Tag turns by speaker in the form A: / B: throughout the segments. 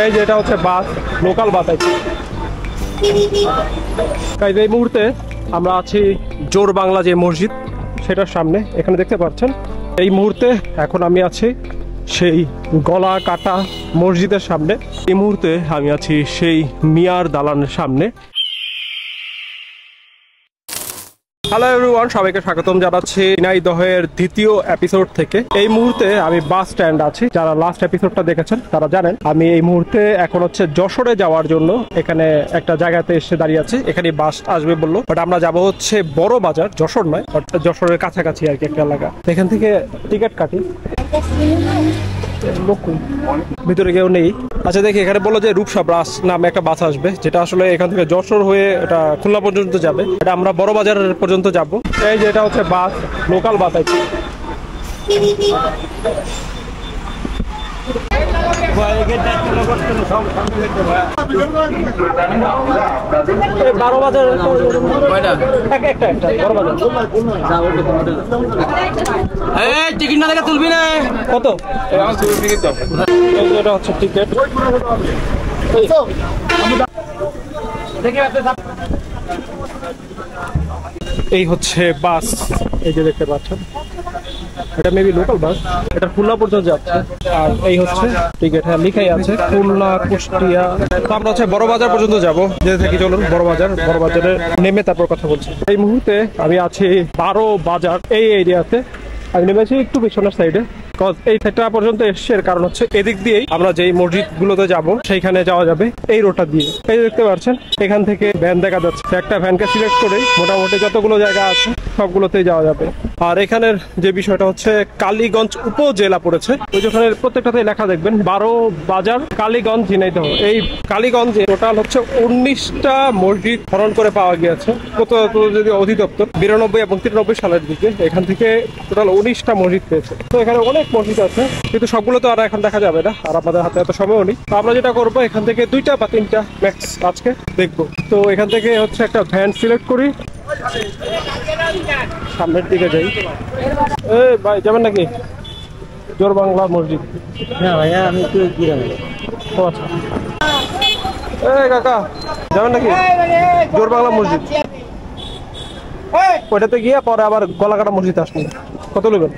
A: এই যে এটা হচ্ছে বাস, লোকাল বাস আছে। এই মুহূর্তে আমরা আছি জোর বাংলা যে মসজিদ সেটার সামনে, এখানে দেখতে পাচ্ছেন। এই মুহূর্তে এখন আমি আছি সেই গলা কাটা মসজিদের সামনে। এই মুহূর্তে আমি আছি সেই মিয়ার দালানের সামনে। হ্যালো এভরিওয়ান, সবাইকে স্বাগতম জানাচ্ছি ঝিনাইদহের দ্বিতীয় এপিসোড থেকে। এই মুহূর্তে আমি বাস স্ট্যান্ড আছি। যারা লাস্ট এপিসোডটা দেখেছেন তারা জানেন আমি এই মুহূর্তে এখন হচ্ছে যশোরে যাওয়ার জন্য এখানে একটা জায়গাতে এসে দাঁড়িয়ে আছি। এখানে বাস আসবে বললো, বাট আমরা যাবো হচ্ছে বড় বাজার, যশোর নয়, বাট যশোরের কাছাকাছি আর কি একটা এলাকা। এখান থেকে টিকিট কাটি, ভিতরে কেউ নেই। আচ্ছা দেখি, এখানে বললো যে রূপসা বাস নামে একটা বাস আসবে, যেটা আসলে এখান থেকে যশোর হয়ে এটা খুলনা পর্যন্ত যাবে। এটা আমরা বড় বাজার পর্যন্ত যাব। এই যে এটা হচ্ছে বাস, লোকাল বাস আছে।
B: টিকিট না দেখে তুলবি না।
A: কত? এটা হচ্ছে টিকিট। এই হচ্ছে বাস, এই যে দেখতে পাচ্ছেন, এটা মেবি লোকাল বাস, এটা খুলনা পর্যন্ত যাচ্ছে। আর এই হচ্ছে টিকিট, হ্যাঁ লিখাই আছে খুলনা কুষ্টিয়া। তো আমরা হচ্ছে বড় বাজার পর্যন্ত যাবো, যেতে থাকি। চলুন বড় বাজারে নেমে তারপর কথা বলছি। এই মুহূর্তে আমি আছি 12 বাজার এই এরিয়াতে। আমি নেমেছি একটু পিছনের সাইডে, এই সাইডটা পর্যন্ত এসছে। এর কারণ হচ্ছে এদিক দিয়েই আমরা যেই মসজিদ গুলোতে যাবো সেইখানে যাওয়া যাবে এই রোডটা দিয়ে। এই দেখতে পাচ্ছেন, এখান থেকে ভ্যান দেখা যাচ্ছে। একটা ভ্যানকে সিলেক্ট করেই মোটামুটি যতগুলো জায়গা আছে সবগুলোতেই যাওয়া যাবে। আর এখানের যে বিষয়টা হচ্ছে কালীগঞ্জ উপজেলা পড়েছে, ওই যেখানে প্রত্যেকটাতে লেখা দেখবেন 12 বাজার কালীগঞ্জ ঝিনাইদহ। এই কালীগঞ্জে টোটাল হচ্ছে 19টা মসজিদ খনন করে পাওয়া গিয়েছে যদি অধিদপ্তর 92 এবং 93 সালের দিকে। এখান থেকে টোটাল 19টা মসজিদ পেয়েছে। তো এখানে অনেক মসজিদ আছে, কিন্তু সবগুলো তো আর এখন দেখা যাবে না, আর আমাদের হাতে এত সময়ও নেই। তো আমরা যেটা করবো, এখান থেকে 2টা বা 3টা ম্যাক্স আজকে দেখবো। তো এখান থেকে হচ্ছে একটা ভ্যান সিলেক্ট করি, সামনের দিকে যাই। এই ভাই যাবেন নাকি জোর বাংলা মসজিদ?
B: না ভাইয়া, আমি একটু
A: ও আচ্ছা। এই কাকা যাবেন নাকি জোর বাংলা মসজিদ? ওইটাতে গিয়ে পরে আবার গলাকাটা মসজিদ আসবেন। কত নেবেন?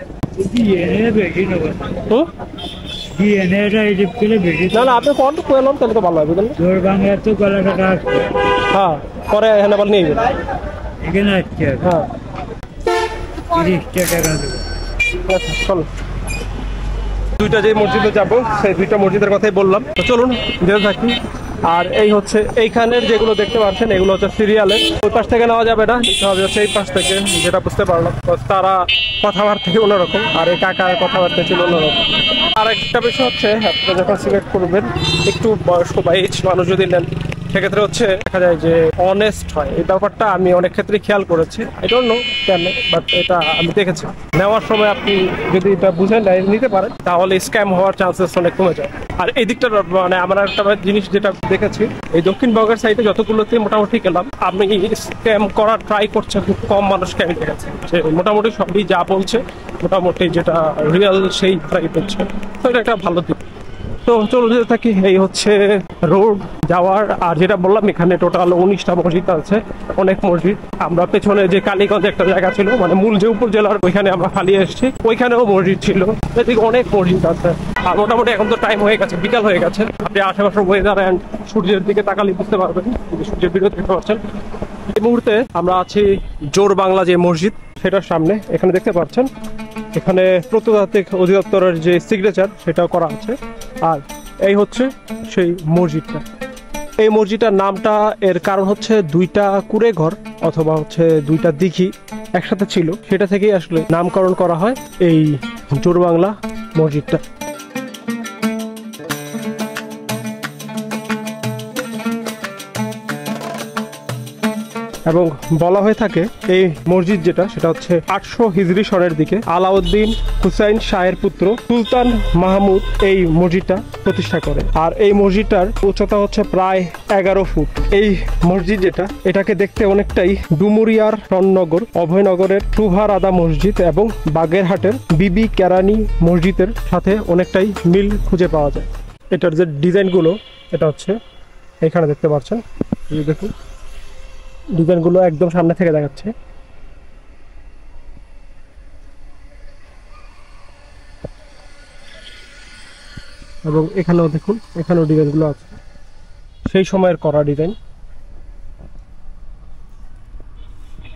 A: না না, আপনি ফোন করলাম তাহলে তো ভালো হবে।
B: জোর বাংলা তো গলাকাটা,
A: হ্যাঁ পরে এখানে আবার নিয়ে যাবেন।
B: এখানে আসছে,
A: হ্যাঁ
B: 30 টাকা দেবো।
A: আচ্ছা চলো, 2টা যে মসজিদে যাবো সেই 2টা মসজিদের কথাই বললাম। তো চলুন যেতে থাকি। আর এই হচ্ছে এইখানের যেগুলো দেখতে পাচ্ছেন, এগুলো হচ্ছে সিরিয়ালে। ওই পাশ থেকে নেওয়া যাবে না, নিতে হবে হচ্ছে এই পাশ থেকে, যেটা বুঝতে পারলাম। তারা কথাবার্তা অন্যরকম, আর এই কাকার কথাবার্তা ছিল অন্যরকম। আর একটা বিষয় হচ্ছে, আপনারা যখন সিলেক্ট করবেন একটু বয়স্ক বা এজ মানুষ যদি নেন, সেক্ষেত্রে হচ্ছে দেখা যায় যে অনেস্ট হয়। এই ব্যাপারটা আমি অনেক ক্ষেত্রে খেয়াল করেছি। আই ডোন্ট নো কেন, বাট এটা আমি দেখেছি। নেওয়ার সময় আপনি যদি এটা বুঝে নিতে পারেন, তাহলে স্ক্যাম হওয়ার চান্সেস অনেক কমে যায়। আর এই দিকটা মানে আমার একটা জিনিস যেটা দেখেছি, এই দক্ষিণবঙ্গের সাইডে যতগুলোতে মোটামুটি গেলাম, আমি স্ক্যাম করার ট্রাই করছে খুব কম মানুষকে আমি দেখেছি। যে মোটামুটি সবই যা বলছে, মোটামুটি যেটা রিয়েল সেই ট্রাই করছে। তো এটা একটা ভালো দিক। তো চলো যেতে থাকি। এই হচ্ছে রোড যাওয়ার। আর যেটা বললাম, এখানে টোটাল 19টা মসজিদ আছে, অনেক মসজিদ। আমরা পেছনে যে কালীগঞ্জ একটা জায়গা ছিল, মানে মূল যে উপজেলার, ওইখানে আমরা খালি এসেছি, ওইখানেও মসজিদ ছিল। এদিকে অনেক মসজিদ আছে। আর মোটামুটি এখন তো টাইম হয়ে গেছে, বিকাল হয়ে গেছে। আপনি আশেপাশের ওয়েদার অ্যান্ড সূর্যের দিকে তাকালে বুঝতে পারবেন, সূর্যের বিরোধ দেখতে পাচ্ছেন। এই মুহূর্তে আমরা আছি জোর বাংলা যে মসজিদ সেটার সামনে। এখানে দেখতে পাচ্ছেন, এখানে প্রত্নতাত্ত্বিক অধিদপ্তরের যে সিগনেচার সেটাও করা আছে। আর এই হচ্ছে সেই মসজিদটা। এই মসজিদটার নামটা এর কারণ হচ্ছে 2টা কুড়ে ঘর অথবা হচ্ছে 2টা দিঘি একসাথে ছিল, সেটা থেকেই আসলে নামকরণ করা হয় এই জোর বাংলা মসজিদটা। এবং বলা হয়ে থাকে এই মসজিদ যেটা, সেটা হচ্ছে 800 হিজরি সনের দিকে আলাউদ্দিন হুসাইন শাহের পুত্র সুলতান মাহমুদ এই মসজিদটা প্রতিষ্ঠা করে। আর এই মসজিদটার উচ্চতা হচ্ছে প্রায় 11 ফুট। এই মসজিদ যেটা, এটাকে দেখতে অনেকটাই ডুমুরিয়ার রণনগর, অভয়নগরের সুহার আদা মসজিদ এবং বাগেরহাটের বিবি কেরানি মসজিদের সাথে অনেকটাই মিল খুঁজে পাওয়া যায়। এটার যে ডিজাইনগুলো এটা হচ্ছে এখানে দেখতে পাচ্ছেন, এই দেখুন ডিজাইনগুলো একদম সামনে থেকে দেখাচ্ছে। এবং এখানেও দেখুন, এখানেও ডিজাইনগুলো আছে সেই সময়ের করা ডিজাইন।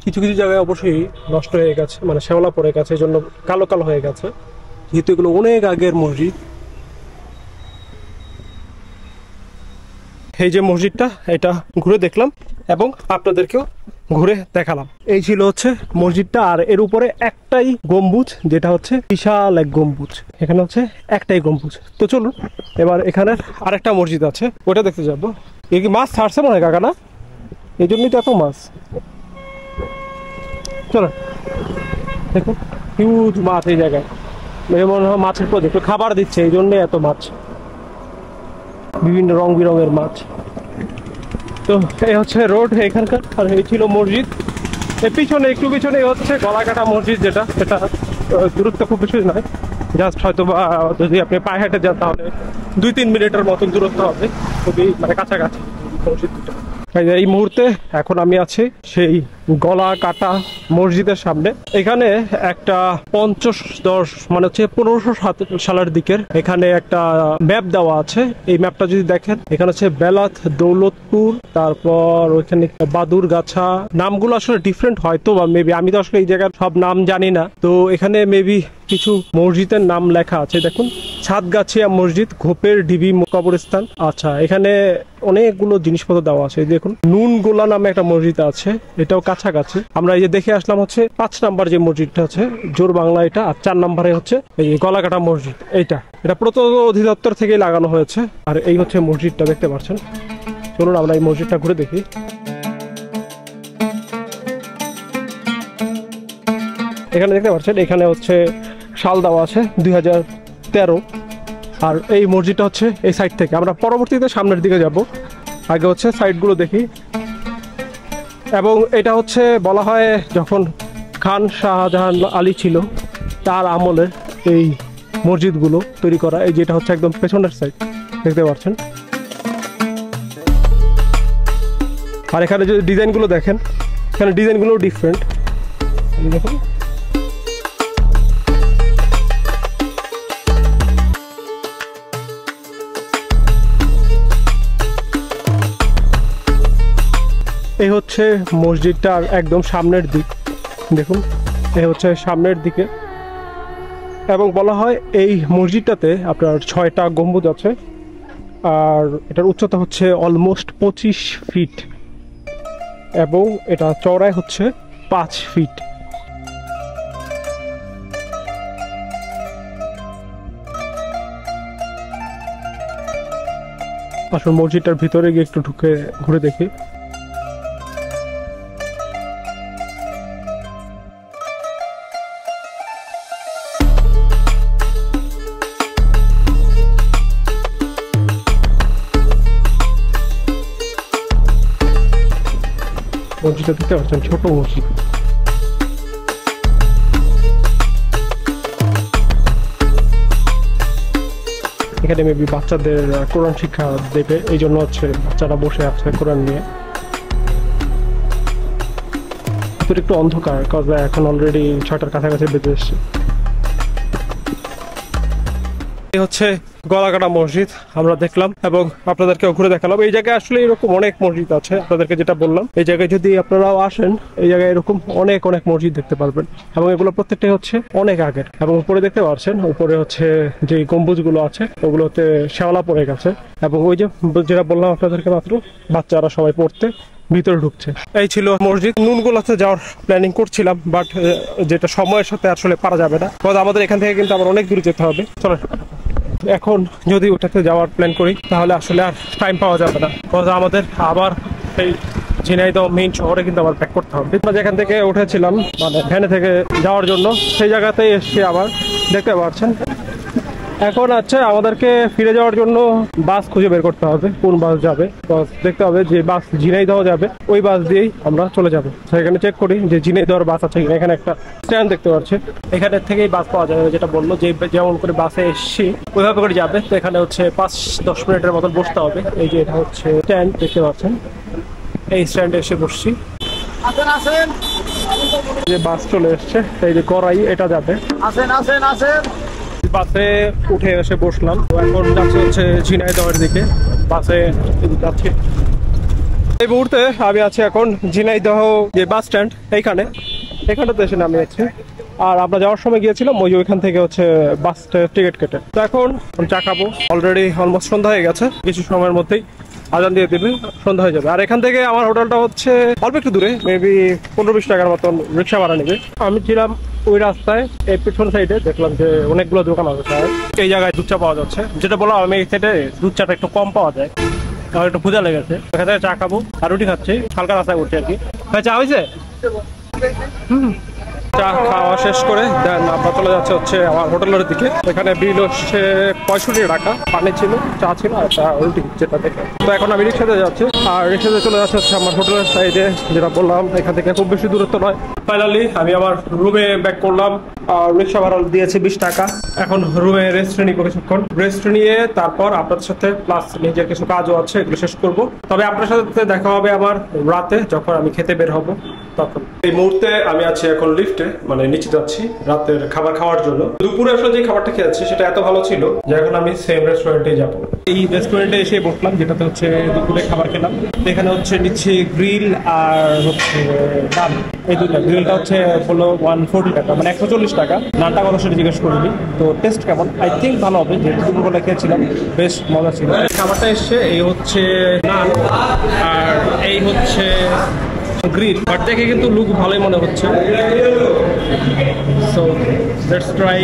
A: কিছু কিছু জায়গায় অবশ্যই নষ্ট হয়ে গেছে, মানে শ্যাওলা পড়ে গেছে, এই জন্য কালো কালো হয়ে গেছে, যেহেতু এগুলো অনেক আগের মসজিদ। এই যে মসজিদটা, এটা ঘুরে দেখলাম এবং আপনাদেরকেও ঘুরে দেখালাম। এই ছিল হচ্ছে মসজিদটা, আর এর উপরে একটাই গম্বুজ, যেটা হচ্ছে বিশাল এক গম্বুজ। এখানে হচ্ছে একটাই গম্বুজ। তো চলুন এবার এখানের আরেকটা মসজিদ আছে, ওটা দেখতে যাবো। এ কি মাছ ছাড়ছে মনে হয় কাকা, না? এই জন্যই তো এত মাছ। চলো দেখুন, হিউজ মাছ এই জায়গায়, মনে হয় মাছের প্রজেক্ট, খাবার দিচ্ছে এই জন্যই এত মাছ, বিভিন্ন রং বেরঙের মাছ। তো এই হচ্ছে রোড এখানকার, আর এই ছিল মসজিদ। এর পিছনে, একটু পিছনে হচ্ছে গলাকাটা মসজিদ, যেটা এটা দূরত্ব খুব বেশি নয়, জাস্ট হয়তো বা যদি আপনি পায়ে হেঁটে যান তাহলে 2-3 মিনিটের মতন দূরত্ব হবে, খুবই মানে কাছাকাছি মসজিদ দুটো। এই মুহূর্তে এখন আমি আছি সেই গলা কাটা মসজিদের সামনে। এখানে একটা 50-10 মানে হচ্ছে 1507 সালের দিকের এখানে একটা ম্যাপ দেওয়া আছে। এই ম্যাপটা যদি দেখেন, এখানে হচ্ছে বেলাত, দৌলতপুর, তারপর ওইখানে বাদুরগাছা, নামগুলো আসলে ডিফারেন্ট হয়তো বা মেবি, আমি তো আসলে এই জায়গার সব নাম জানি না। তো এখানে মেবি কিছু মসজিদের নাম লেখা আছে, দেখুন ছাদগাছিয়া মসজিদ, ঘোপের ডিবি কবরস্থান। আচ্ছা, এখানে অনেকগুলো জিনিসপত্র দেওয়া আছে। দেখুন নুনগোলা নামে একটা মসজিদ আছে, এটাও কাছাকাছি। আমরা এই যে দেখে আসলাম হচ্ছে 5 নাম্বার যে মসজিদটা আছে জোর বাংলা এটা, আর 4 নাম্বারে হচ্ছে এই গলাকাটা মসজিদ। এটা প্রত্নতত্ত্ব অধিদপ্তর থেকে লাগানো হয়েছে। আর এই হচ্ছে মসজিদটা দেখতে পাচ্ছেন। চলুন আমরা এই মসজিদটা ঘুরে দেখি। এখানে দেখতে পাচ্ছেন, এখানে হচ্ছে সাল দেওয়া আছে 2013। আর এই মসজিদটা হচ্ছে এই সাইড থেকে। আমরা পরবর্তীতে সামনের দিকে যাব, আগে হচ্ছে সাইডগুলো দেখি। এবং এটা হচ্ছে বলা হয় যখন খান শাহজাহান আলী ছিল তার আমলের এই মসজিদগুলো তৈরি করা। এই যেটা হচ্ছে একদম পেছনের সাইড দেখতে পাচ্ছেন। আর এখানে যদি ডিজাইনগুলো দেখেন, এখানে ডিজাইনগুলো ডিফারেন্ট দেখুন। এই হচ্ছে মসজিদটার একদম সামনের দিক, দেখুন এই হচ্ছে সামনের দিকে। এবং বলা হয় এই মসজিদটাতে আপনার 6টা গম্বুজ আছে, আর এটার উচ্চতা হচ্ছে অলমোস্ট 25 ফিট এবং এটা চওড়ায় হচ্ছে 5 ফিট। আসলে মসজিদটার ভিতরে গিয়ে একটু ঢুকে ঘুরে দেখি। মসজিদটা দেখতে পাচ্ছেন, ছোট মসজিদ। এখানে মেবি বাচ্চাদের কোরআন শিক্ষা দেবে, এই জন্য হচ্ছে বাচ্চারা বসে আছে কোরআন নিয়ে। একটু অন্ধকার, কারণ এখন অলরেডি 6টার কাছাকাছি বেজে এসছে। এই হচ্ছে গলাকাটা মসজিদ আমরা দেখলাম এবং আপনাদেরকে ঘুরে দেখালাম। এই জায়গায় আসলে এরকম অনেক মসজিদ আছে, আপনাদেরকে যেটা বললাম। এই জায়গায় যদি আপনারাও আসেন, এই জায়গায় এরকম অনেক অনেক মসজিদ দেখতে পারবেন এবং এগুলো প্রত্যেকটাই হচ্ছে অনেক আগের। এবং উপরে দেখতে পাচ্ছেন, উপরে হচ্ছে যে গম্বুজগুলো আছে ওগুলোতে শ্যাওলা পড়ে গেছে। এবং ওই যে যেটা বললাম আপনাদেরকে মাত্র, বাচ্চারা সবাই পড়তে ভিতরে ঢুকছে। এই ছিল মসজিদ। নুনগোলাতে যাওয়ার প্ল্যানিং করছিলাম, বাট যেটা সময়ের সাথে আসলে পারা যাবে না, আমাদের এখান থেকে কিন্তু আবার অনেক দূরে যেতে হবে। চলো এখন যদি ওটাতে যাওয়ার প্ল্যান করি তাহলে আসলে আর টাইম পাওয়া যাবে না, আমাদের আবার এই ঝিনাইদহ মেইন শহরে কিন্তু আবার ব্যাক করতে হবে। আমরা যেখান থেকে উঠেছিলাম মানে ভ্যানে থেকে যাওয়ার জন্য, সেই জায়গাতেই এসে আবার দেখতে পাচ্ছেন এখন আছে আমাদেরকে ফিরে যাওয়ার জন্য বাস খুঁজে বের করতে হবে, কোন বাস যাবে। বাস দেখতে হবে যে বাস ঝিনাইদহ যাবে, ওই বাস দিয়েই আমরা চলে যাবো। সেখানে চেক করি যে ঝিনাইদহর বাস আছে কিনা। এখানে একটা স্ট্যান্ড দেখতে পাচ্ছি, এখানে থেকেই বাস পাওয়া যাবে। যেটা বললো যে যেমন করে বাসে এসছি ওইভাবে করে যাবে। তো এখানে হচ্ছে 5-10 মিনিটের মতন বসতে হবে। এই যে এটা হচ্ছে স্ট্যান্ড দেখতে পাচ্ছেন, এই স্ট্যান্ডে এসে বসছি। যে বাস চলে এসছে, এই যে করাই এটা যাবে। বাসে উঠে এসে বসলাম। এখন যাচ্ছে হচ্ছে ঝিনাইদহের দিকে, বাসে যাচ্ছি। এই মুহূর্তে আমি আছি এখন ঝিনাইদহ যে বাস স্ট্যান্ড, এইখানটাতে এসে নামে যাচ্ছে। আর আমরা যাওয়ার সময় গিয়েছিলাম ওই যে ওইখান থেকে হচ্ছে বাস টিকিট কেটে। তো এখন চা খাবো, অলরেডি অলমোস্ট সন্ধ্যা হয়ে গেছে। কিছু সময়ের মধ্যেই আজান দিয়ে দিবে, সন্ধ্যা হয়ে যাবে। আর এখান থেকে আমার হোটেলটা হচ্ছে অল্প একটু দূরে, মেবি 15-20 টাকার মতন রিক্সা ভাড়া নেবে। আমি ছিলাম ওই রাস্তায়, এই পিছন সাইডে দেখলাম যে অনেকগুলো দোকান আছে। এই জায়গায় দুধ চা পাওয়া যাচ্ছে, যেটা বললাম আমি এই সাইডে দুধ চাটা একটু কম পাওয়া যায়। আমার একটু ক্ষুধা লেগেছে, এখান থেকে চা খাবো আর রুটি খাচ্ছি, হালকা রাস্তায় করছি আর কি। চা হয়েছে? চা খাওয়া শেষ করে দেন আমরা চলে যাচ্ছে হচ্ছে আমার হোটেলের দিকে। এখানে বিল হচ্ছে 65 টাকা, পানি ছিল, চা ছিল আর চা রুটি যেটা দেখে। তো এখন আমি রিক্সাতে যাচ্ছি, আর রিক্সাতে চলে যাচ্ছে হচ্ছে আমার হোটেলের সাইডে, যেটা বললাম এখান থেকে খুব বেশি দূরত্ব নয়। ফাইনালি আমি আমার রুমে ব্যাক করলাম, আর রিক্সা ভাড়া দিয়েছে 20 টাকা। এখন রুমে রেস্ট নিবো কিছুক্ষণ, রেস্ট নিয়ে তারপর আপনাদের সাথে প্লাস নিজের কিছু কাজও আছে এগুলো শেষ করব। তবে আপনার সাথে দেখা হবে আমার রাতে, যখন আমি খেতে বের হব তখন। এই মুহূর্তে আমি আছি এখন লিফটে, মানে নিচে যাচ্ছি রাতের খাবার খাওয়ার জন্য। দুপুরে আসলে যে খাবারটা খেয়েছি সেটা এত ভালো ছিল যে এখন আমি সেম রেস্টুরেন্টে যাবো। এই রেস্টুরেন্টে এসে বসলাম, যেটাতে হচ্ছে দুপুরে খাবার খেলাম। এখানে হচ্ছে নিচ্ছে গ্রিল আর হচ্ছে নান, এই দুটো। গ্রিলটা হচ্ছে হলো 140 টাকা, মানে 140 টাকা। নানটা কত সেটা জিজ্ঞেস করিনি। তো টেস্ট কেমন? আই থিঙ্ক ভালো হবে, যেহেতু দুপুরবেলা খেয়েছিলাম, বেশ মজা ছিল। খাবারটা এসছে, এই হচ্ছে নান আর এই হচ্ছে গ্রিল। বাট দেখে কিন্তু লুক ভালোই মনে হচ্ছে। So let's try.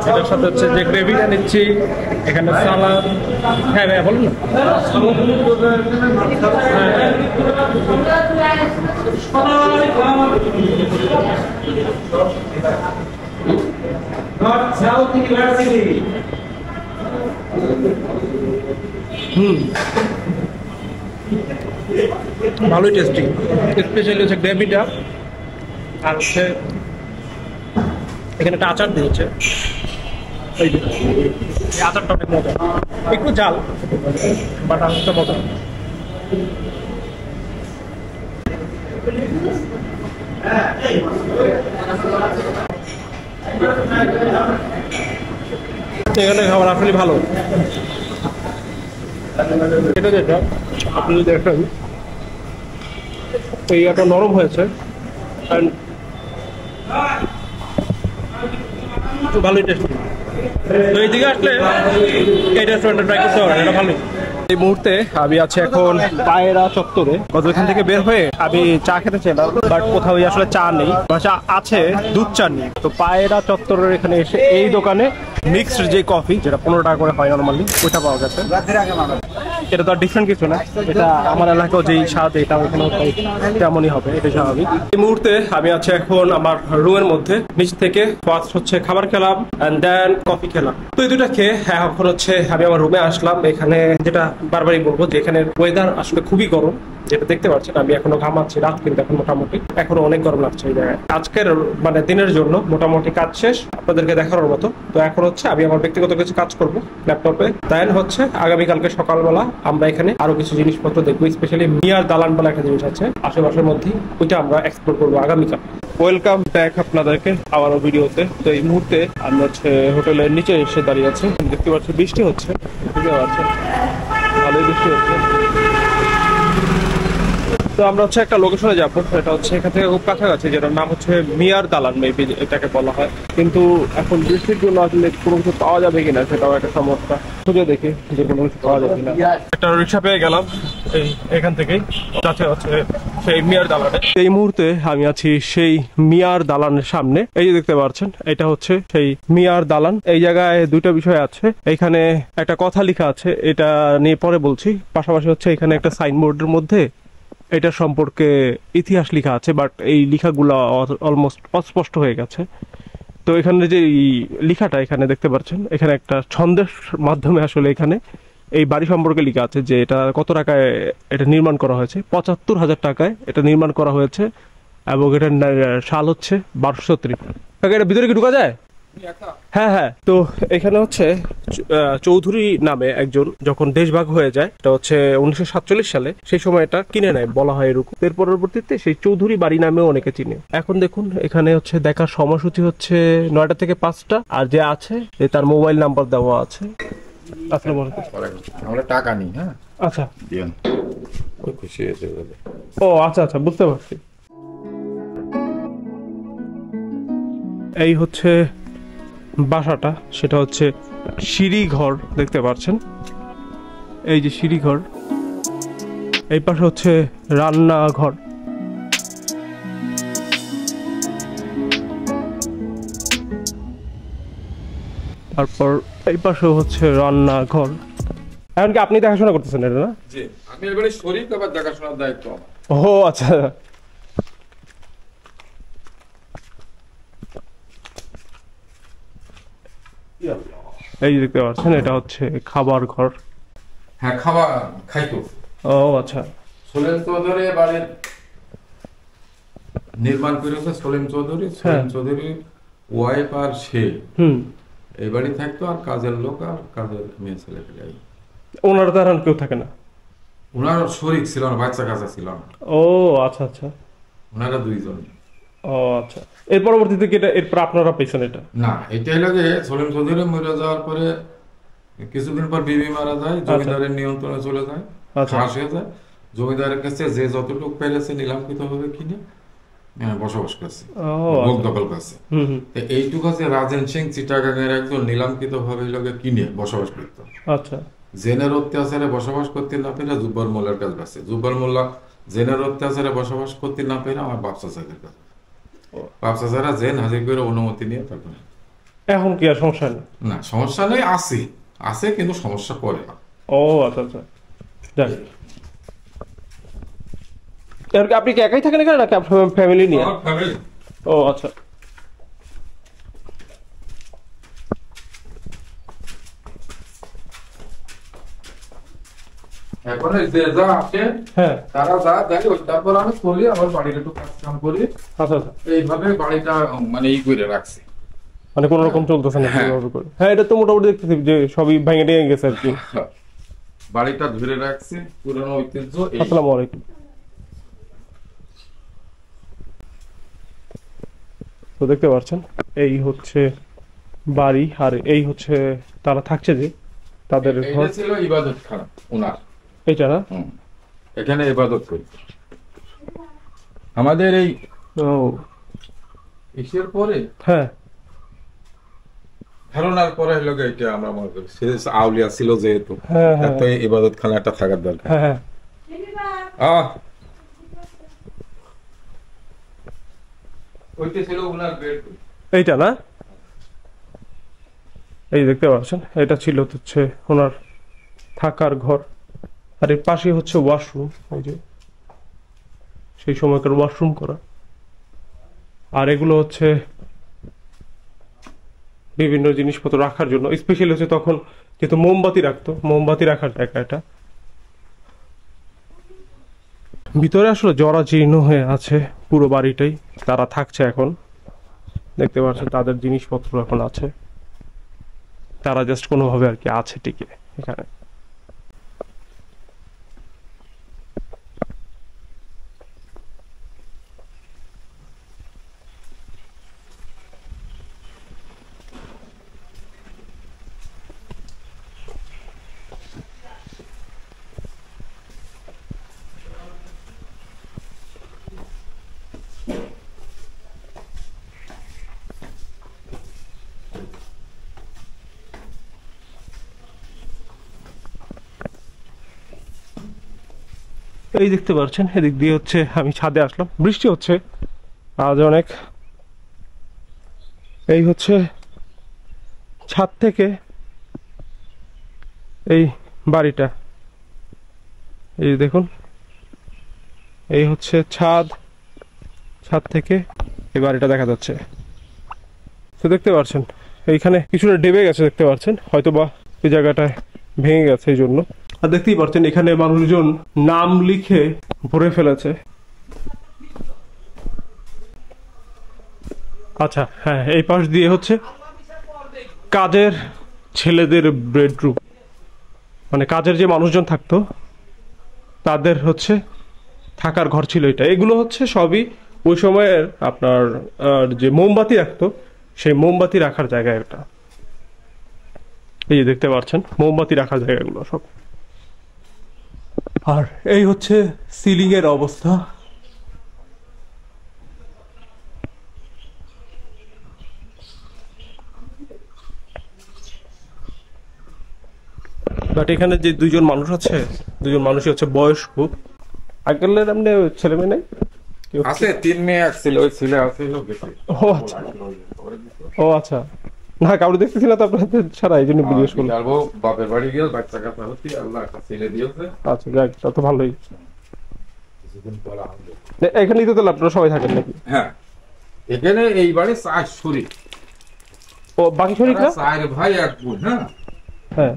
A: এটার সাথে হচ্ছে যে গ্রেভিটা নিচ্ছি, এখানে সালাদ। হ্যাঁ ভাইয়া বলুন না। ভালোই টেস্টি, স্পেশালি হচ্ছে গ্রেভিটা। আর হচ্ছে এখানে একটা আচার দিয়েছে, এই আচারটা অনেক মজা, একটু ঝাল বাট আচারটা মজা। এখানে খাবার আসলে ভালো। এটা যেটা আপনি যদি দেখেন এই একটা নরম হয়েছে, ভালোই টেস্টি। তো এইদিকে আসলে এই রেস্টুরেন্টে ট্রাই করতে পারেন, এটা ভালোই। এই মুহূর্তে আমি আছি এখন পায়রা চত্বরে। এখান থেকে বের হয়ে আমি চা খেতে চাইলাম, বাট কোথাও আসলে চা নেই, চা আছে দুধ চা নেই। তো পায়রা চত্বরের এখানে এসে এই দোকানে মিক্সড যে কফি, যেটা 15 টাকা করে হয় নর্মালি, ওইটা পাওয়া গেছে। এটা তো আর ডিফারেন্ট কিছু না, এটা আমার এলাকাও যেই স্বাদ এটা ওখানে তেমনই হবে, এটা স্বাভাবিক। এই মুহূর্তে আমি আছি এখন আমার রুমের মধ্যে। নিচ থেকে ফার্স্ট হচ্ছে খাবার খেলাম এন্ড দেন কফি খেলাম। তো এই দুটা খেয়ে এখন হচ্ছে আমি আমার রুমে আসলাম। এখানে যেটা বারবারই বলবো যে এখানে ওয়েদার আসলে খুবই গরম, যেটা দেখতে পাচ্ছেন। আমি এখনো ঘামাচ্ছি, রাত কিন্তু এখন মোটামুটি এখনো অনেক গরম লাগছে এই জায়গায়। আজকের মানে দিনের জন্য মোটামুটি কাজ শেষ আপনাদেরকে দেখানোর মতো। তো এখন হচ্ছে আমি আমার ব্যক্তিগত কিছু কাজ করবো ল্যাপটপে। দেন হচ্ছে আগামীকালকে সকালবেলা আমরা এখানে আরো কিছু জিনিসপত্র দেখবো, স্পেশালি মিয়ার দালান বলে একটা জিনিস আছে আশেপাশের মধ্যে, ওইটা আমরা এক্সপ্লোর করবো আগামীকাল। ওয়েলকাম ব্যাক আপনাদেরকে আবারও ভিডিওতে। তো এই মুহূর্তে আমি হচ্ছে হোটেলের নিচে এসে দাঁড়িয়ে আছি। দেখতে পাচ্ছি বৃষ্টি হচ্ছে, বুঝতে পারছেন, ভালোই বৃষ্টি হচ্ছে। তো আমরা হচ্ছে একটা লোকেশনে যাবো, এটা হচ্ছে এখান থেকে খুব কাছাকাছি, যেটার নাম হচ্ছে মিয়ার দালান মেবি এটাকে বলা হয়। কিন্তু এখন বৃষ্টির জন্য আসলে কোনো কিছু পাওয়া যাবে কিনা সেটাও একটা সমস্যা। খুঁজে দেখি যে কোনো কিছু পাওয়া যাবে কিনা। একটা রিক্সা পেয়ে গেলাম এখান থেকেই, যাচ্ছে হচ্ছে সেই মিয়ার দালানে। এই মুহূর্তে আমি আছি সেই মিয়ার দালানের সামনে। এই যে দেখতে পাচ্ছেন, এটা হচ্ছে সেই মিয়ার দালান। এই জায়গায় দুইটা বিষয় আছে, এখানে একটা কথা লেখা আছে, এটা নিয়ে পরে বলছি। পাশাপাশি হচ্ছে এখানে একটা সাইনবোর্ডের মধ্যে এটা সম্পর্কে ইতিহাস লেখা আছে, বাট এই লেখাগুলো অলমোস্ট অস্পষ্ট হয়ে গেছে। তো এখানে যে এই লেখাটা এখানে দেখতে পাচ্ছেন, এখানে একটা ছন্দের মাধ্যমে আসলে এখানে এই বাড়ি সম্পর্কে লেখা আছে যে এটা কত টাকায় এটা নির্মাণ করা হয়েছে। ৭৫,০০০ টাকায় এটা নির্মাণ করা হয়েছে এবং এটার সাল হচ্ছে ১২৩০। কাকা এটা ভিতরে কি ঢোকা যায়? হ্যাঁ হ্যাঁ। তো এখানে হচ্ছে চৌধুরী নামে একজন যখন দেশভাগ হয়ে যায়, এটা হচ্ছে 1947 সালে, সেই সময় এটা কিনে নেয় বলা হয় এরকম। এর পরবর্তীতে সেই চৌধুরী বাড়ি নামেও অনেকে চিনে। এখন দেখুন এখানে হচ্ছে দেখার সময়সূচি হচ্ছে 9টা থেকে 5টা, আর যে আছে তার মোবাইল নাম্বার দেওয়া আছে। আসসালামু আলাইকুম।
C: আমরা টাকা নিই, হ্যাঁ
A: আচ্ছা
C: দিন খুশি হয়েছে বলে।
A: ও আচ্ছা আচ্ছা, বুঝতে পারছি। এই হচ্ছে বাসাটা, সেটা হচ্ছে সিঁড়ি ঘর দেখতে পাচ্ছেন, এই যে সিঁড়ি ঘর। এই পাশে হচ্ছে রান্নাঘর। তারপর এই পাশেও হচ্ছে রান্নাঘর। এমনকি আপনি দেখাশোনা করতেছেন এটা, না?
C: জি, আমি এবারে শরীর আবার দেখাশোনার দায়িত্ব আমার।
A: ও আচ্ছা। এই যে দেখতে পাচ্ছেন এটা হচ্ছে খাবার ঘর।
C: হ্যাঁ, খাবার খাইতো।
A: ও আচ্ছা।
C: সোলেম চৌধুরী বাড়ির নির্মাণ করেছে সোলেম চৌধুরী। সোলেম চৌধুরী ওয়াইফ আর সে এই বাড়ি থাকতো, আর কাজের লোক আর কাজের মেয়ে ছেলে পেলে।
A: ওনার তো আর কেউ থাকে না?
C: ওনার শরীর ছিল না, বাচ্চা কাচ্চা ছিল না।
A: ও আচ্ছা আচ্ছা।
C: ওনারা দুইজন।
A: ও আচ্ছা। এর পরবর্তীতে কি এটা এরপর আপনারা পেয়েছেন এটা?
C: না, এটা হলো যে সোলেম চৌধুরী মরে যাওয়ার পরে কিছুদিন পর বিবি মারা যায়, জমিদারের নিয়ন্ত্রণে চলে যায়, খাস হয়ে যায়। জমিদারের কাছে যে যতটুকু পেরেছে নিলামকৃত ভাবে কিনে বসবাস করছে, ভোগ দখল করছে। এইটুকু আছে রাজেন সিং চিটাগাংয়ের একজন নিলামকৃত ভাবে লোকে কিনে বসবাস করত। আচ্ছা। জেনের অত্যাচারে বসবাস করতে না পেরে জুব্বার মোল্লার কাছে গেছে। জুব্বার মোল্লা জেনের অত্যাচারে বসবাস করতে না পেরে আমার বাপ চাচাদের কাছে, বাপ চাচারা জেন হাজির করে অনুমতি নিয়ে তখন।
A: এখন কি আর সমস্যা নেই? না,
C: সমস্যা নেই, আছে কিন্তু সমস্যা করে না।
A: ও আচ্ছা আচ্ছা। যাক, আপনি কি একাই থাকেন এখানে নাকি আপনার ফ্যামিলি নিয়ে? ও আচ্ছা।
C: এখন যে যা আসে তারা যা দেয় তারপর আমি চলি, আমার বাড়ির একটু কাজ কাম করি। আচ্ছা আচ্ছা। এইভাবে বাড়িটা মানে ই করে রাখছি,
A: মানে কোন রকম চলতেছে না। হ্যাঁ, এটা তো মোটামুটি দেখতেছি যে সবই ভেঙে টেঙে গেছে আর কি।
C: বাড়িটা ধরে রাখছি, পুরনো ঐতিহ্য।
A: আসসালামু আলাইকুম। তো দেখতে পাচ্ছেন এই হচ্ছে বাড়ি, আর এই হচ্ছে তারা থাকছে যে তাদের ঘর।
C: এটা ছিল ইবাদতখানা ওনার,
A: এটা না?
C: এখানে ইবাদত করি আমাদের এই ইসের পরে। হ্যাঁ, ধারণার পরে হলো এটা আমরা মনে করি আউলিয়া ছিল যেহেতু, এত ইবাদতখানা একটা থাকার দরকার। হ্যাঁ হ্যাঁ। ওইটা ছিল ওনার বেড।
A: এইটা না? এই দেখতে পাচ্ছেন এটা ছিল হচ্ছে ওনার থাকার ঘর, আর এর পাশে হচ্ছে ওয়াশরুম, এই যে সেই সময়কার ওয়াশরুম করা। আর এগুলো হচ্ছে বিভিন্ন জিনিসপত্র রাখার জন্য, স্পেশালি হচ্ছে তখন যেহেতু মোমবাতি রাখতো, মোমবাতি রাখার জায়গা এটা। ভিতরে আসলে জরাজীর্ণ হয়ে আছে পুরো বাড়িটাই, তারা থাকছে এখন। দেখতে পাচ্ছেন তাদের জিনিসপত্র এখন আছে, তারা জাস্ট কোনোভাবে আর কি আছে টিকে এখানে। এই দেখতে পাচ্ছেন এদিক দিয়ে হচ্ছে আমি ছাদে আসলাম, বৃষ্টি হচ্ছে আজ অনেক। এই হচ্ছে ছাদ থেকে এই বাড়িটা, এই দেখুন এই হচ্ছে ছাদ, ছাদ থেকে এই বাড়িটা দেখা যাচ্ছে। তো দেখতে পাচ্ছেন এইখানে কিছুটা ডেবে গেছে, দেখতে পাচ্ছেন হয়তো বা এই জায়গাটায় ভেঙে গেছে এই জন্য। আর দেখতেই পাচ্ছেন এখানে মানুষজন নাম লিখে ভরে ফেলেছে। আচ্ছা হ্যাঁ, এই পাশ দিয়ে হচ্ছে কাজের ছেলেদের বেডরুম, মানে কাজের যে মানুষজন থাকতো তাদের হচ্ছে থাকার ঘর ছিল এটা। এগুলো হচ্ছে সবই ওই সময়ের আপনার যে মোমবাতি রাখতো সেই মোমবাতি রাখার জায়গা এটা। এই যে দেখতে পাচ্ছেন মোমবাতি রাখার জায়গাগুলো সব। আর এই হচ্ছে সিলিং এর অবস্থা। বাট এখানে যে দুইজন মানুষ আছে, দুজন মানুষই হচ্ছে বয়স্ক। আগের এমনি ছেলে মেয়ে নেই,
C: আছে 3 মেয়ে, এক ছেলে। ওই ছেলে আছে
A: ও আচ্ছা, ও আচ্ছা। না কাউকে দেখতেছি না তো আপনাদের ছাড়া, এই জন্য জিজ্ঞেস করলাম।
C: যাবো বাপের বাড়ি গিয়ে বাচ্চা কাচ্চা হচ্ছে, আল্লাহ একটা ছেলে দিয়েছে।
A: আচ্ছা যাক, তা তো ভালোই।
C: কিছুদিন পর আসবে।
A: এখানেই তো তাহলে আপনারা সবাই থাকেন নাকি?
C: হ্যাঁ, এখানে এই বাড়ি 4 শরীর।
A: ও বাকি শরীর না?
C: 4 ভাই 1 বোন। হ্যাঁ
A: হ্যাঁ,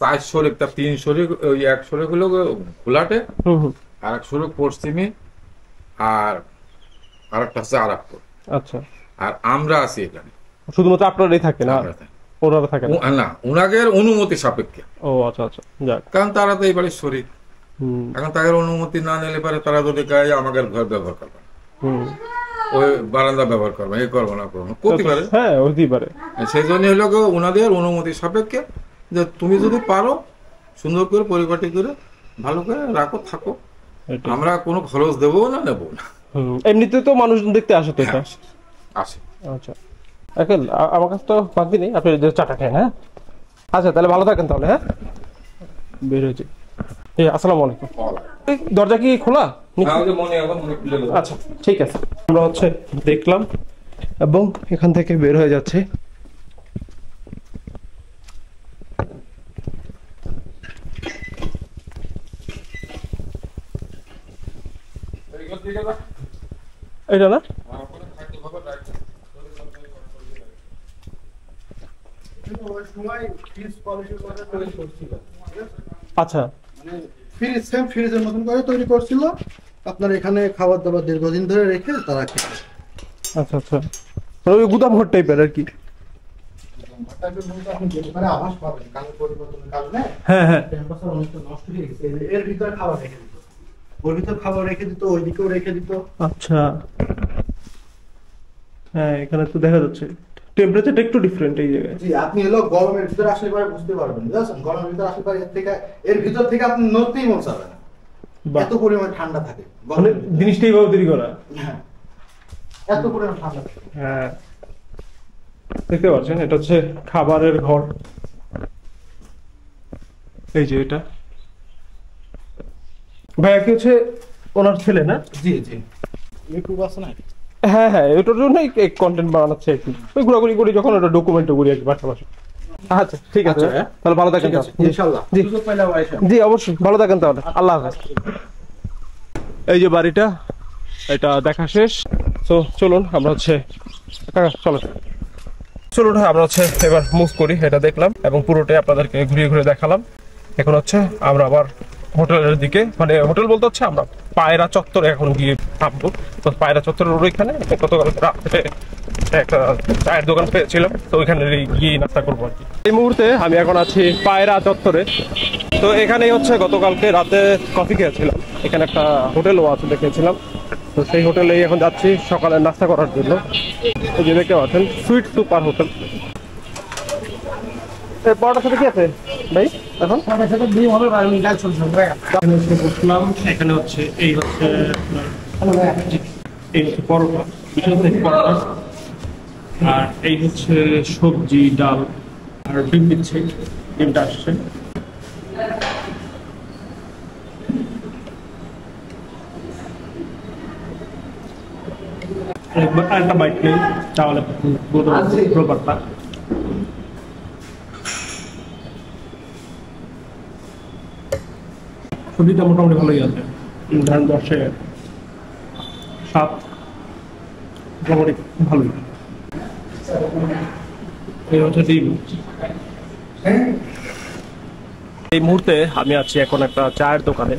C: 4 শরীর, তা 3 শরীর। ওই 1 শরীর হলো ঘোলাটে,
A: হুম।
C: আর 1 শরীর পশ্চিমে, আর আরেকটা আছে আরাকপুর।
A: আচ্ছা,
C: আর আমরা আছি এখানে।
A: শুধুমাত্র আপনারাই থাকেন আর ওনারা থাকেন
C: না? উনাদের অনুমতি সাপেক্ষে।
A: ও আচ্ছা আচ্ছা, যাক।
C: কারণ তারা তো এই বাড়ির শরীর।
A: হুম
C: এখন তাদের অনুমতি না নিলে পারে তারা যদি গায়ে আমাদের ঘর ব্যবহার করবে,
A: হুম,
C: ওই বারান্দা ব্যবহার করবে, এই করবো না করবো করতে পারে।
A: হ্যাঁ হতেই পারে।
C: সেই জন্য হলো ওনাদের অনুমতি সাপেক্ষে যে তুমি যদি পারো সুন্দর করে পরিপাটি করে ভালো করে রাখো, থাকো,
A: এটাই।
C: আমরা কোনো খরচ দেবো না, নেবো না।
A: এমনিতে তো মানুষজন দেখতে আসে তো এটা।
C: আসে।
A: আচ্ছা এখন আমার কাছে তো বাকি নেই, আপনি যে চাটা খান। হ্যাঁ আচ্ছা, তাহলে ভালো থাকেন তাহলে। হ্যাঁ বের হয়েছে। আসসালামু আলাইকুম। এই দরজা কি খোলা? আচ্ছা ঠিক আছে, আমরা হচ্ছে দেখলাম এবং এখান থেকে বের হয়ে যাচ্ছে। এটা না আচ্ছা,
D: ফ্রিজের মতন করে তৈরি করছিল। আপনার এখানে খাবার দাবার দীর্ঘদিন ধরে রেখে তারা খেতে।
A: আচ্ছা আচ্ছা, ওই গুদাম ঘর টাইপের আর কি। হ্যাঁ হ্যাঁ,
D: এর ভিতরে খাবার রেখে দিত, ওর ভিতরে খাবার রেখে দিত, ওইদিকেও রেখে দিত।
A: আচ্ছা হ্যাঁ, এখানে তো দেখা যাচ্ছে টেম্পারেচারটা একটু ডিফারেন্ট এই জায়গায়।
D: জি, আপনি হলো গরমের ভিতরে আসলে পরে বুঝতে পারবেন, বুঝছেন? গরমের ভিতরে আসলে পরে এর ভিতর থেকে আপনি নড়তেই মন চাবে না, এত পরিমাণে ঠান্ডা থাকে।
A: মানে জিনিসটা এইভাবে তৈরি করা।
D: হ্যাঁ, এত পরিমাণে ঠান্ডা থাকে।
A: হ্যাঁ দেখতে পাচ্ছেন, এটা হচ্ছে খাবারের ঘর। এই যে এটা ভাইয়া কি হচ্ছে ওনার ছেলে না?
D: জি জি, ইউটিউব আছে না?
A: হ্যাঁ হ্যাঁ, এটার জন্যই কন্টেন্ট বানাচ্ছে একটু, ওই ঘোরাঘুরি করি যখন, ওটা ডকুমেন্ট করি আর কি পাশাপাশি। আচ্ছা ঠিক আছে, তাহলে ভালো থাকেন
D: ইনশাআল্লাহ।
A: জি জি অবশ্যই, ভালো থাকেন তাহলে, আল্লাহ হাফেজ। এই যে বাড়িটা, এটা দেখা শেষ। তো চলুন আমরা হচ্ছে চলুন আমরা হচ্ছে এবার মুভ করি। এটা দেখলাম এবং পুরোটাই আপনাদেরকে ঘুরিয়ে ঘুরে দেখালাম। এখন হচ্ছে আমরা আবার হোটেলের দিকে, মানে হোটেল বলতে হচ্ছে আমরা পায়রা চত্বরে এখন গিয়ে থামবো। তো পায়রা চত্বরের ওইখানে গতকাল রাত্রে একটা চায়ের দোকান পেয়েছিলাম, তো ওইখানে গিয়ে নাস্তা করবো আর কি। এই মুহূর্তে আমি এখন আছি পায়রা চত্বরে। তো এখানেই হচ্ছে গতকালকে রাতে কফি খেয়েছিলাম, এখানে একটা হোটেলও আছে দেখেছিলাম। তো সেই হোটেলেই এখন যাচ্ছি সকালে নাস্তা করার জন্য। এই যে দেখতে পাচ্ছেন সুইট সুপার হোটেল। পরোটার সাথে কি আছে ভাই এখন? বসলাম, এখানে হচ্ছে এই হচ্ছে পরোটা, পরোটা, আর এই হচ্ছে সবজি, ডাল আর ডিম দিচ্ছে, ডিমটা আসছে। একটা বাইট নেই তাহলে প্রপারটা। সবজিটা মোটামুটি ভালোই আছে, ধরেন 10-এ 7, মোটামুটি ভালোই। এই হচ্ছে ডিম। এই মুহূর্তে আমি আছি এখন একটা চায়ের দোকানে।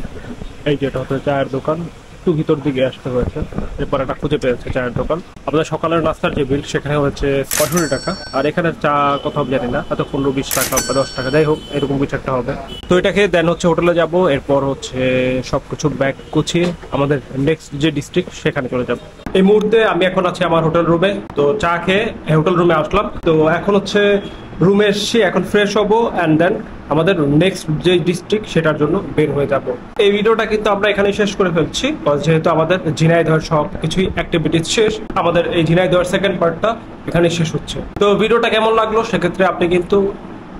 A: এই যেটা হচ্ছে চায়ের দোকান, একটু ভিতর দিকে আসতে হয়েছে, এরপর একটা খুঁজে পেয়েছে চায়ের দোকান। আমাদের সকালের নাস্তার যে বিল সেখানে হচ্ছে 65 টাকা, আর এখানে চা কোথাও জানি না, হয়তো 15-20 টাকা বা 10 টাকা, যাই হোক এরকম কিছু একটা হবে। তো এটাকে দেন হচ্ছে হোটেলে যাব, এরপর হচ্ছে সবকিছু ব্যাগ গুছিয়ে আমাদের নেক্সট যে ডিস্ট্রিক্ট সেখানে চলে যাব। এই মুহূর্তে আমি এখন আছি আমার হোটেল রুমে। তো চা খেয়ে হোটেল রুমে আসলাম। তো এখন হচ্ছে রুমে এসেছি, এখন ফ্রেশ হবো অ্যান্ড দেন আমাদের নেক্সট যে ডিস্ট্রিক্ট সেটার জন্য বের হয়ে যাব। এই ভিডিওটা কিন্তু আমরা এখানে শেষ করে ফেলছি, যেহেতু আমাদের ঝিনাইদহের সব কিছুই অ্যাক্টিভিটিস শেষ। আমাদের এই ঝিনাইদহের সেকেন্ড পার্টটা এখানে শেষ হচ্ছে। তো ভিডিওটা কেমন লাগলো সেক্ষেত্রে আপনি কিন্তু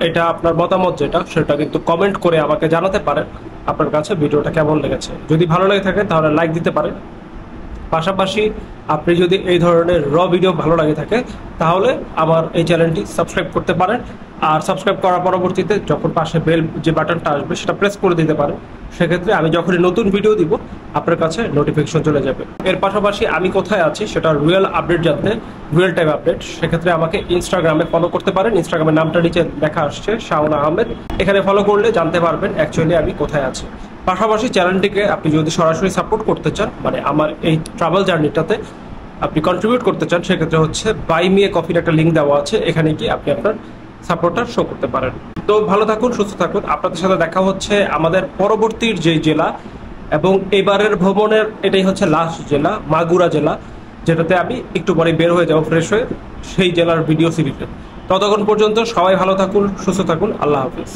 A: এটা আপনার মতামত যেটা সেটা কিন্তু কমেন্ট করে আমাকে জানাতে পারেন আপনার কাছে ভিডিওটা কেমন লেগেছে। যদি ভালো লেগে থাকে তাহলে লাইক দিতে পারেন। পাশাপাশি আপনি যদি এই ধরনের ভিডিও ভালো লাগে থাকে তাহলে আমার এই চ্যানেলটি সাবস্ক্রাইব করতে পারেন, আর সাবস্ক্রাইব করার পরবর্তীতে যখন পাশে বেল যে বাটনটা আসবে সেটা প্রেস করে দিতে পারেন। সেক্ষেত্রে আমি যখনই নতুন ভিডিও দিব আপনার কাছে নোটিফিকেশন চলে যাবে। এর পাশাপাশি আমি কোথায় আছি সেটা রিয়েল আপডেট জানতে, রিয়েল টাইম আপডেট, সেক্ষেত্রে আমাকে ইনস্টাগ্রামে ফলো করতে পারেন। ইনস্টাগ্রামের নামটা নিচে লেখা আসছে শাওন আহমেদ, এখানে ফলো করলে জানতে পারবেন অ্যাকচুয়ালি আমি কোথায় আছি। পাশাপাশি চ্যানেলটিকে আপনি যদি সরাসরি সাপোর্ট করতে চান, মানে আমার এই ট্রাভেল জার্নিটাতে আপনি কন্ট্রিবিউট করতে চান, সেক্ষেত্রে হচ্ছে বাই মি এ কফির একটা লিঙ্ক দেওয়া আছে, এখানে গিয়ে আপনি আপনার সাপোর্টটা শো করতে পারেন। তো ভালো থাকুন, সুস্থ থাকুন। আপনাদের সাথে দেখা হচ্ছে আমাদের পরবর্তীর যে জেলা, এবং এবারের ভ্রমণের এটাই হচ্ছে লাস্ট জেলা, মাগুরা জেলা, যেটাতে আমি একটু পরে বের হয়ে যাবো ফ্রেশ হয়ে, সেই জেলার ভিডিও সিরিজে। ততক্ষণ পর্যন্ত সবাই ভালো থাকুন, সুস্থ থাকুন, আল্লাহ হাফিজ।